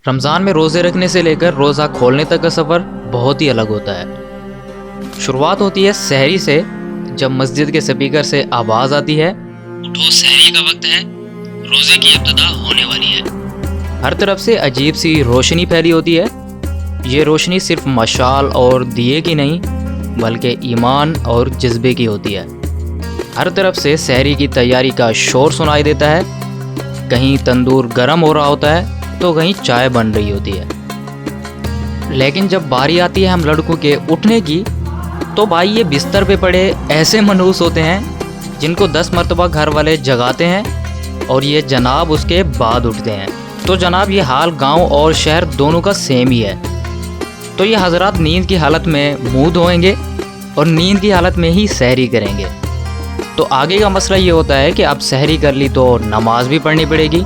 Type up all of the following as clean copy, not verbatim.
رمضان میں روزے رکھنے سے لے کر روزہ کھولنے تک کا سفر بہت ہی الگ ہوتا ہے۔ شروعات ہوتی ہے سحری سے، جب مسجد کے سپیکر سے آواز آتی ہے اٹھو سحری کا وقت ہے، روزے کی ابتدا ہونے والی ہے۔ ہر طرف سے عجیب سی روشنی پھیلی ہوتی ہے۔ یہ روشنی صرف مشال اور دیے کی نہیں بلکہ ایمان اور جذبے کی ہوتی ہے۔ ہر طرف سے سحری کی تیاری کا شور سنائی دیتا ہے، کہیں تندور گرم ہو رہا ہوتا ہے تو کہیں چائے بن رہی ہوتی ہے۔ لیکن جب باری آتی ہے ہم لڑکوں کے اٹھنے کی تو بھائی یہ بستر پہ پڑے ایسے منحوس ہوتے ہیں جن کو 10 مرتبہ گھر والے جگاتے ہیں اور یہ جناب اس کے بعد اٹھتے ہیں۔ تو جناب یہ حال گاؤں اور شہر دونوں کا سیم ہی ہے۔ تو یہ حضرات نیند کی حالت میں منہ دھوئیں گے اور نیند کی حالت میں ہی سحری کریں گے۔ تو آگے کا مسئلہ یہ ہوتا ہے کہ اب سحری کر لی تو نماز بھی پڑھنی پڑے گی۔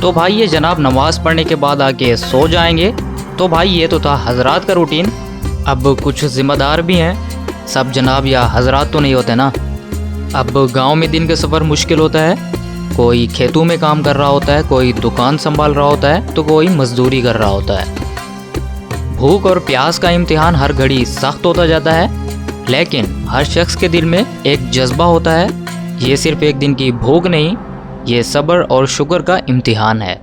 تو بھائی یہ جناب نماز پڑھنے کے بعد آ کے سو جائیں گے۔ تو بھائی یہ تو تھا حضرات کا روٹین۔ اب کچھ ذمہ دار بھی ہیں، سب جناب یا حضرات تو نہیں ہوتے نا۔ اب گاؤں میں دن کا سفر مشکل ہوتا ہے، کوئی کھیتوں میں کام کر رہا ہوتا ہے، کوئی دکان سنبھال رہا ہوتا ہے تو کوئی مزدوری کر رہا ہوتا ہے۔ بھوک اور پیاس کا امتحان ہر گھڑی سخت ہوتا جاتا ہے، لیکن ہر شخص کے دل میں ایک جذبہ ہوتا ہے۔ یہ صرف ایک دن کی بھوک نہیں، یہ صبر اور شکر کا امتحان ہے۔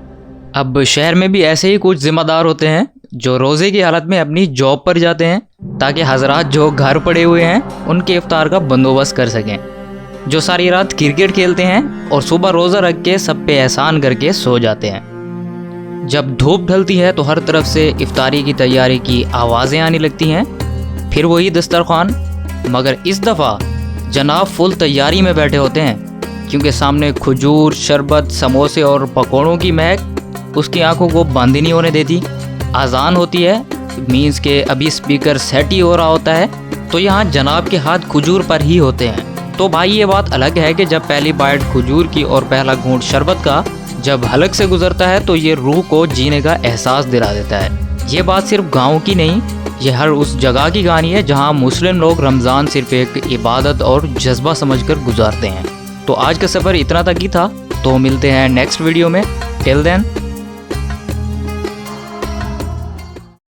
اب شہر میں بھی ایسے ہی کچھ ذمہ دار ہوتے ہیں جو روزے کی حالت میں اپنی جاب پر جاتے ہیں تاکہ حضرات جو گھر پڑے ہوئے ہیں ان کے افطار کا بندوبست کر سکیں، جو ساری رات کرکٹ کھیلتے ہیں اور صبح روزہ رکھ کے سب پہ احسان کر کے سو جاتے ہیں۔ جب دھوپ ڈھلتی ہے تو ہر طرف سے افطاری کی تیاری کی آوازیں آنے لگتی ہیں، پھر وہی دسترخوان، مگر اس دفعہ جناب فل تیاری میں بیٹھے ہوتے ہیں کیونکہ سامنے کھجور، شربت، سموسے اور پکوڑوں کی مہک اس کی آنکھوں کو بند ہی نہیں ہونے دیتی۔ اذان ہوتی ہے، مینس کہ ابھی اسپیکر سیٹ ہی ہو رہا ہوتا ہے تو یہاں جناب کے ہاتھ کھجور پر ہی ہوتے ہیں۔ تو بھائی یہ بات الگ ہے کہ جب پہلی بائٹ کھجور کی اور پہلا گھونٹ شربت کا جب حلق سے گزرتا ہے تو یہ روح کو جینے کا احساس دلا دیتا ہے۔ یہ بات صرف گاؤں کی نہیں، یہ ہر اس جگہ کی کہانی ہے جہاں مسلم لوگ رمضان صرف ایک عبادت اور جذبہ سمجھ کر گزارتے ہیں۔ تو آج کا سفر اتنا تک ہی تھا، تو ملتے ہیں نیکسٹ ویڈیو میں۔ ٹل دین